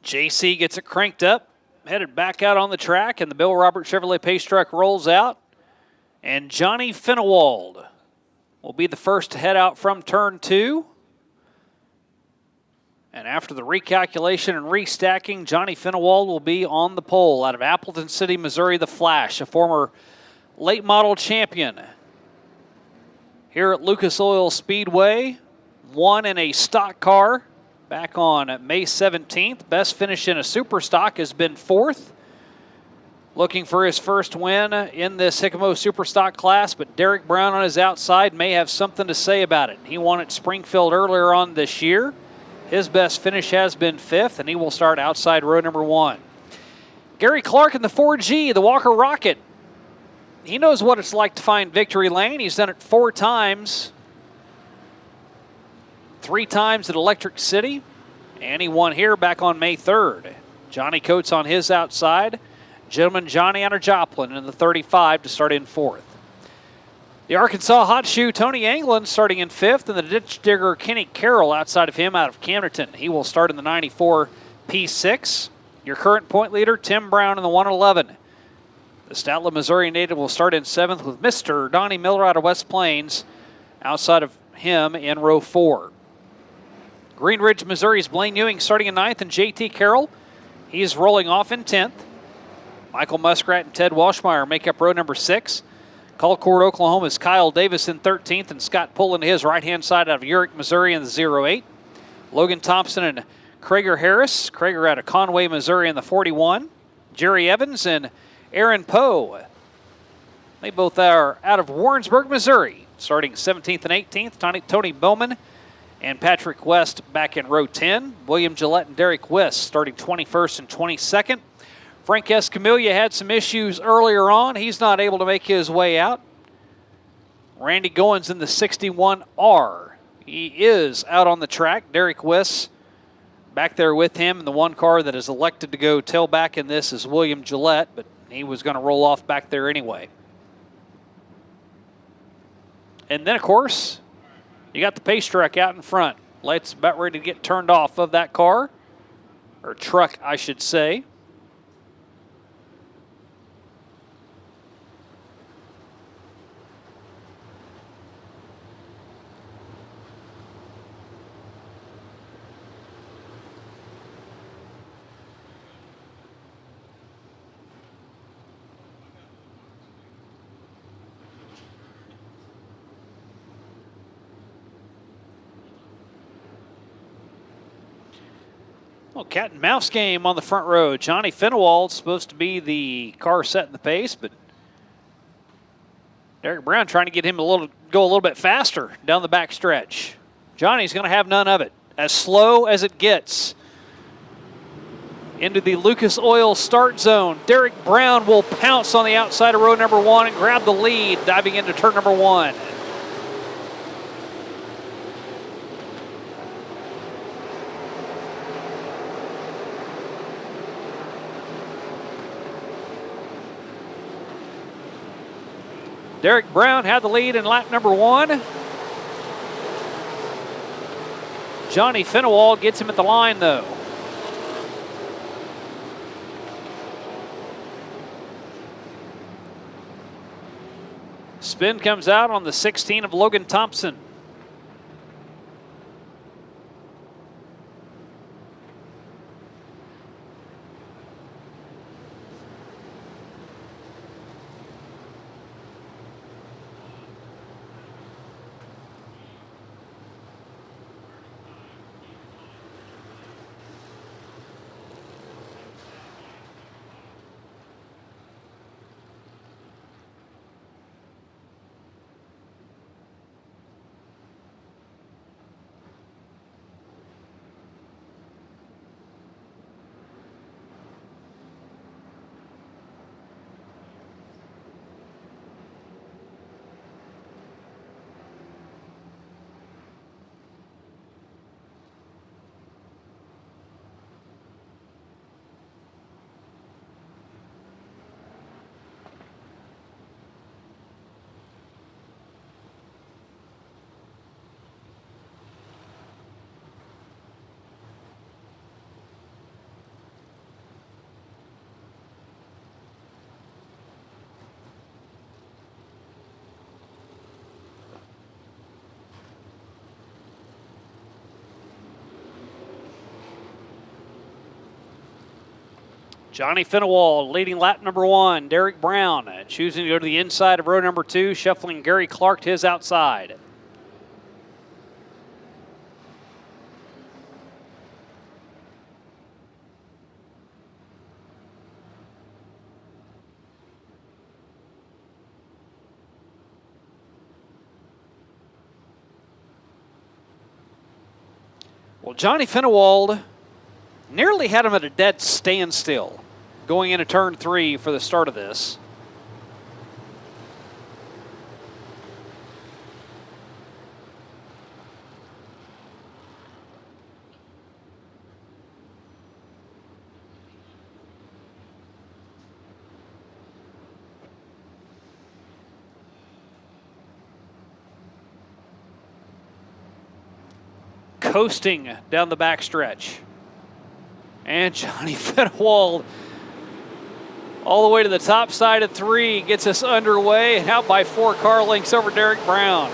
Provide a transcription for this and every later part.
JC gets it cranked up, headed back out on the track, and the Bill Roberts Chevrolet Pace truck rolls out. And Johnny Finnewald will be the first to head out from turn 2. And after the recalculation and restacking, Johnny Finnewald will be on the pole out of Appleton City, Missouri, the Flash, a former late model champion here at Lucas Oil Speedway. Won in a stock car back on May 17th. Best finish in a super stock has been 4th. Looking for his first win in this Hickomo super stock class, but Derek Brown on his outside may have something to say about it. He won at Springfield earlier on this year. His best finish has been 5th, and he will start outside row number 1. Gary Clark in the 4G, the Walker Rocket. He knows what it's like to find victory lane. He's done it 4 times. 3 times at Electric City, and he won here back on May 3rd. Johnny Coates on his outside. Gentleman Johnny out of Joplin in the 35 to start in 4th. The Arkansas Hot Shoe Tony Anglin starting in 5th, and the Ditch Digger Kenny Carroll outside of him out of Camdenton. He will start in the 94 P6. Your current point leader, Tim Brown in the 111. The Statler, Missouri native will start in 7th with Mr. Donnie Miller out of West Plains outside of him in row 4. Green Ridge, Missouri's Blaine Ewing starting in 9th, and JT Carroll, he's rolling off in 10th. Michael Muskrat and Ted Walshmeyer make up row number 6. Colcord, Oklahoma's Kyle Davis in 13th, and Scott Pullen to his right-hand side out of Urick, Missouri in the 08. Logan Thompson and Krager Harris. Krager out of Conway, Missouri in the 41. Jerry Evans and Aaron Poe. They both are out of Warrensburg, Missouri, starting 17th and 18th. Tony Bowman and Patrick West back in row 10. William Gillette and Derek West starting 21st and 22nd. Frank Escamilla had some issues earlier on. He's not able to make his way out. Randy Goins in the 61R. He is out on the track. Derek West back there with him. And the one car that is elected to go tailback in this is William Gillette, but he was going to roll off back there anyway. And then, of course, you got the pace truck out in front. Lights about ready to get turned off of that car, or truck, I should say. Well, cat and mouse game on the front row. Johnny Finnewald's supposed to be the car setting the pace, but Derek Brown trying to get him go a little bit faster down the back stretch. Johnny's going to have none of it. As slow as it gets into the Lucas Oil start zone. Derek Brown will pounce on the outside of row number 1 and grab the lead, diving into turn number 1. Derek Brown had the lead in lap number 1. Johnny Finnewald gets him at the line, though. Spin comes out on the 16 of Logan Thompson. Johnny Finewald leading lap number 1. Derek Brown choosing to go to the inside of row number 2, shuffling Gary Clark to his outside. Well, Johnny Finewald nearly had him at a dead standstill going into turn 3 for the start of this. Coasting down the backstretch. And Johnny Finewald all the way to the top side of 3, gets us underway and out by 4 car lengths over Derek Brown.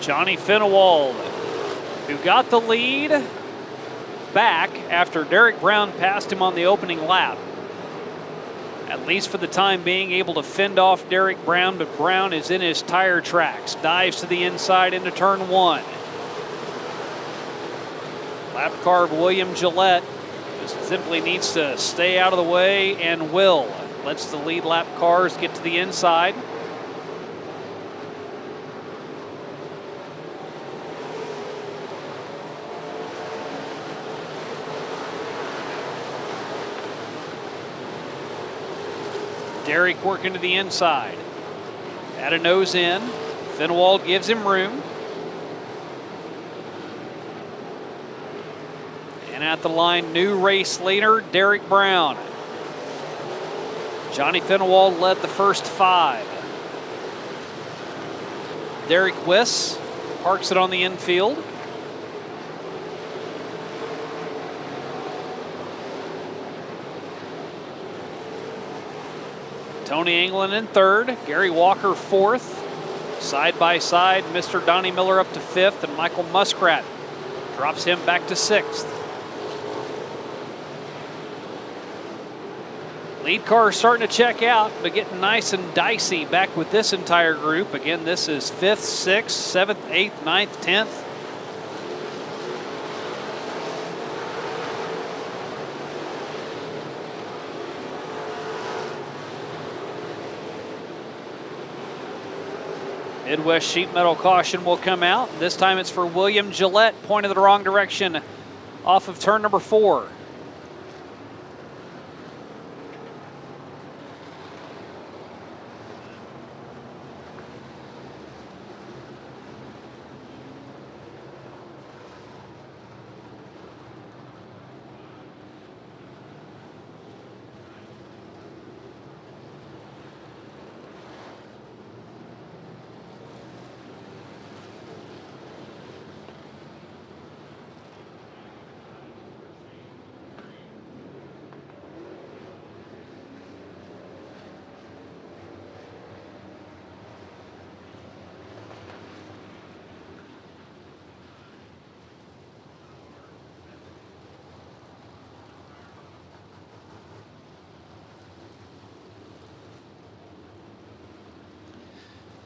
Johnny Finewald, who got the lead back after Derek Brown passed him on the opening lap. At least for the time being, able to fend off Derek Brown, but Brown is in his tire tracks. Dives to the inside into turn 1. Lap car of William Gillette just simply needs to stay out of the way and will. Lets the lead lap cars get to the inside. Derek working to the inside. At a nose in. Finewald gives him room. And at the line, new race leader, Derek Brown. Johnny Finewald led the first 5. Derek Wiss parks it on the infield. Tony England in 3rd, Gary Walker 4th. Side by side, Mr. Donnie Miller up to 5th, and Michael Muskrat drops him back to 6th. Lead car starting to check out, but getting nice and dicey back with this entire group. Again, this is 5th, 6th, 7th, 8th, 9th, 10th. Midwest sheet metal caution will come out. This time it's for William Gillette, pointed the wrong direction off of turn number 4.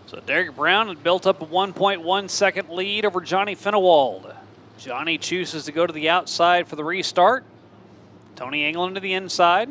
So Derek Brown had built up a 1.1 second lead over Johnny Finewald. Johnny chooses to go to the outside for the restart. Tony England to the inside.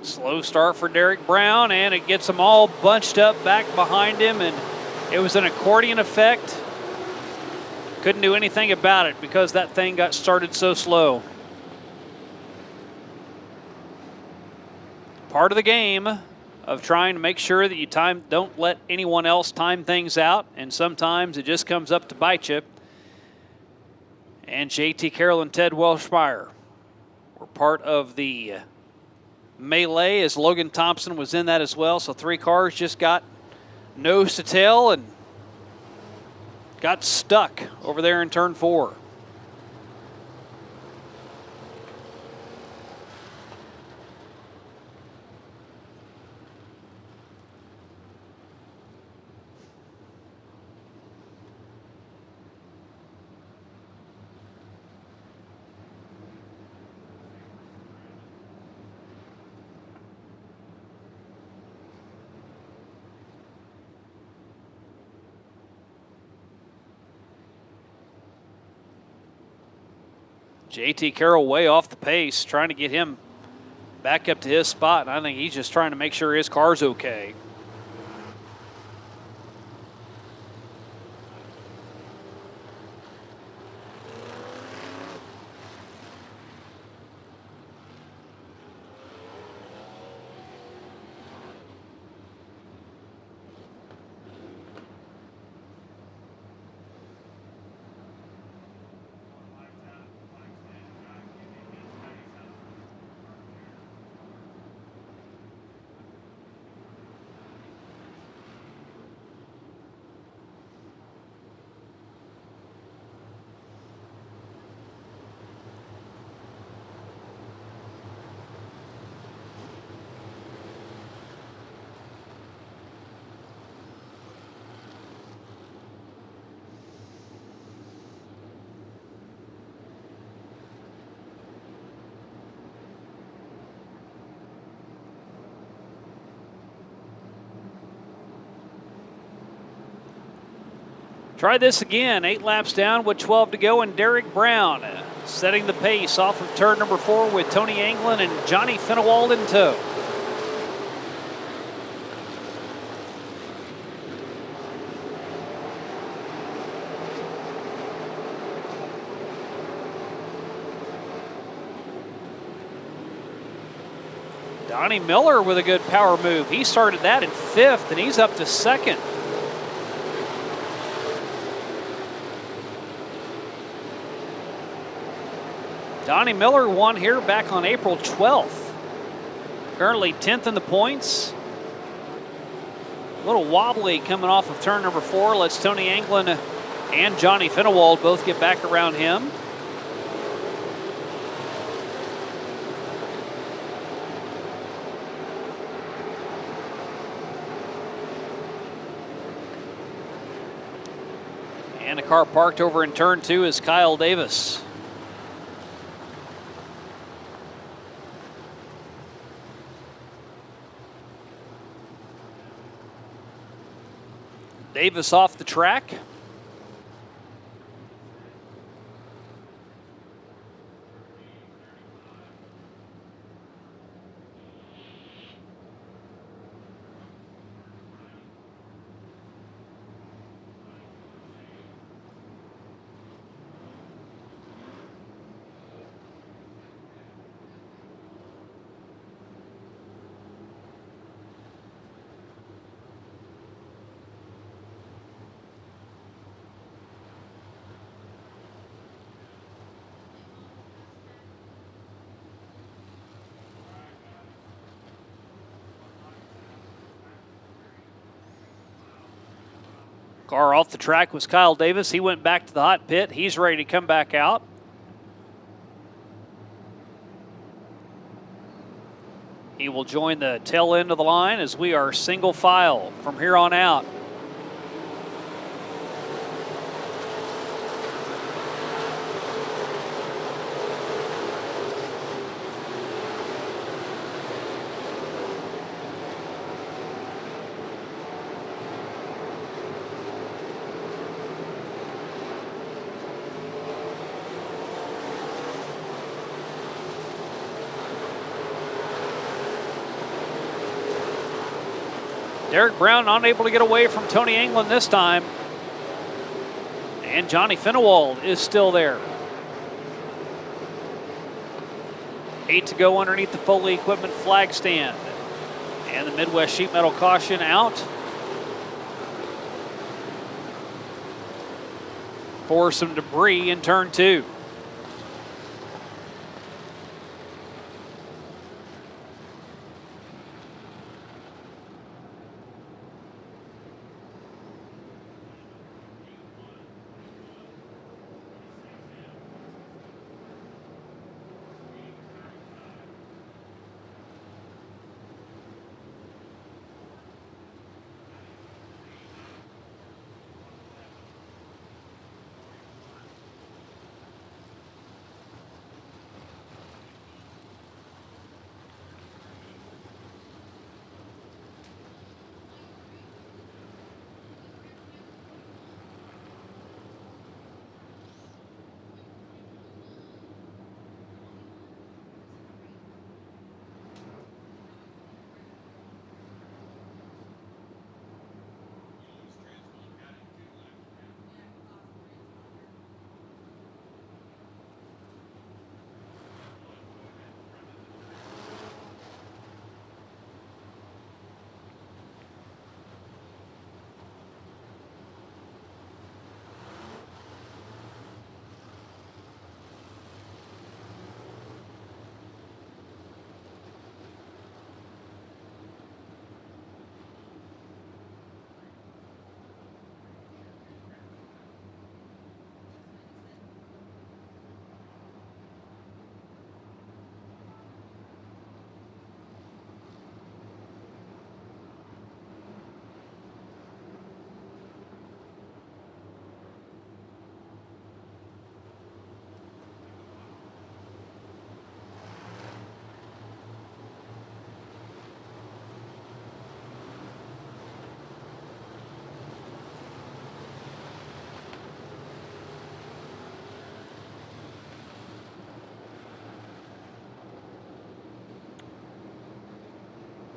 Slow start for Derek Brown, and it gets them all bunched up back behind him, and it was an accordion effect. Couldn't do anything about it because that thing got started so slow. Part of the game of trying to make sure that you don't let anyone else time things out, and sometimes it just comes up to bite you. And JT Carroll and Ted Welshmeyer were part of the melee as Logan Thompson was in that as well. So 3 cars just got nose to tail and got stuck over there in turn 4. JT Carroll way off the pace, trying to get him back up to his spot, and I think he's just trying to make sure his car's okay. Try this again, 8 laps down with 12 to go, and Derek Brown setting the pace off of turn number 4 with Tony Anglin and Johnny Finewald in tow. Donnie Miller with a good power move. He started that in 5th, and he's up to 2nd. Donnie Miller won here back on April 12th. Currently 10th in the points. A little wobbly coming off of turn number 4. Lets Tony Anglin and Johnny Finewald both get back around him. And a car parked over in turn 2 is Kyle Davis. Davis off the track. Car off the track was Kyle Davis. He went back to the hot pit. He's ready to come back out. He will join the tail end of the line as we are single file from here on out. Derek Brown unable to get away from Tony England this time. And Johnny Finewald is still there. 8 to go underneath the Foley Equipment flag stand. And the Midwest Sheet Metal caution out for some debris in turn 2.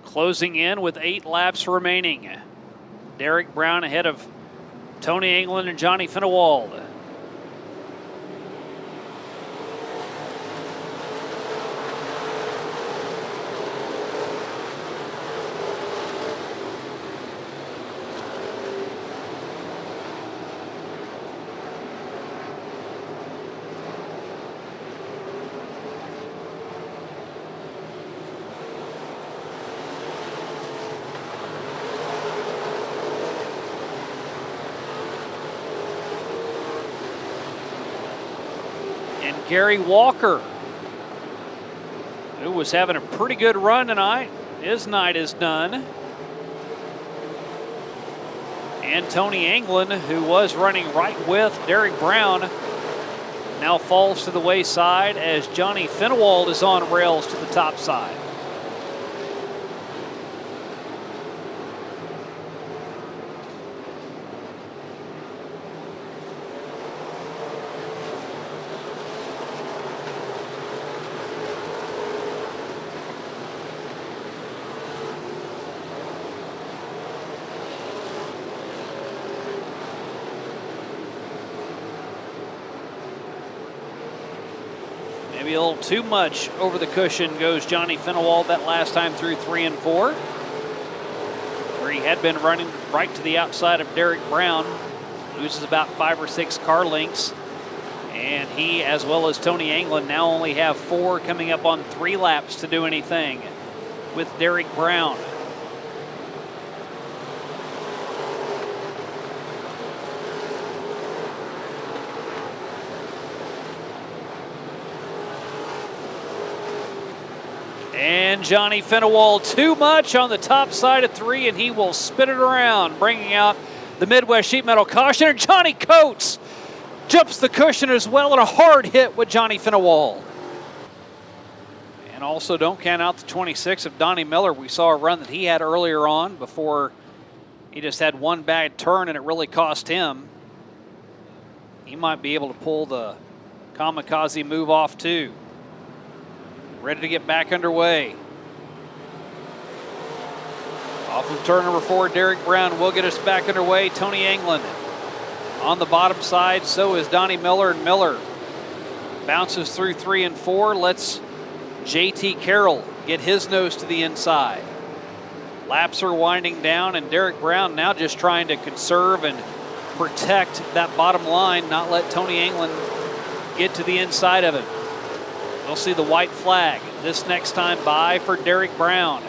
Closing in with 8 laps remaining. Derek Brown ahead of Tony England and Johnny Finewald. Gary Walker, who was having a pretty good run tonight. His night is done. And Tony England, who was running right with Derek Brown, now falls to the wayside as Johnny Finewald is on rails to the top side. Maybe a little too much over the cushion goes Johnny Finewald that last time through 3 and 4, where he had been running right to the outside of Derek Brown. Loses about 5 or 6 car lengths. And he, as well as Tony England, now only have 4 coming up on 3 laps to do anything with Derek Brown. And Johnny Finewald too much on the top side of 3, and he will spin it around, bringing out the Midwest Sheet Metal caution. And Johnny Coates jumps the cushion as well, and a hard hit with Johnny Finewald. And also don't count out the 26 of Donnie Miller. We saw a run that he had earlier on before he just had one bad turn and it really cost him. He might be able to pull the kamikaze move off too. Ready to get back underway. Off of turn number 4, Derek Brown will get us back underway. Tony England on the bottom side. So is Donnie Miller, and Miller bounces through 3 and 4. Let's JT Carroll get his nose to the inside. Laps are winding down, and Derek Brown now just trying to conserve and protect that bottom line, not let Tony England get to the inside of him. We'll see the white flag this next time by for Derek Brown.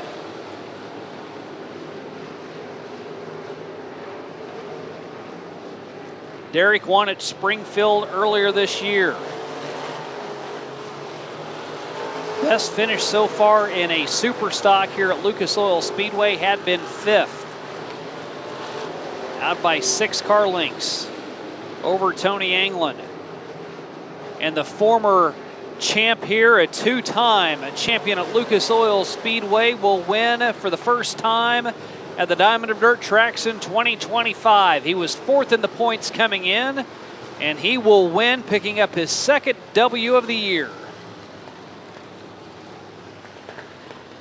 Derek won at Springfield earlier this year. Best finish so far in a super stock here at Lucas Oil Speedway had been 5th. Out by 6 car lengths over Tony England. And the former champ here, a 2-time champion at Lucas Oil Speedway, will win for the first time at the Diamond of Dirt tracks in 2025. He was 4th in the points coming in, and he will win, picking up his 2nd W of the year.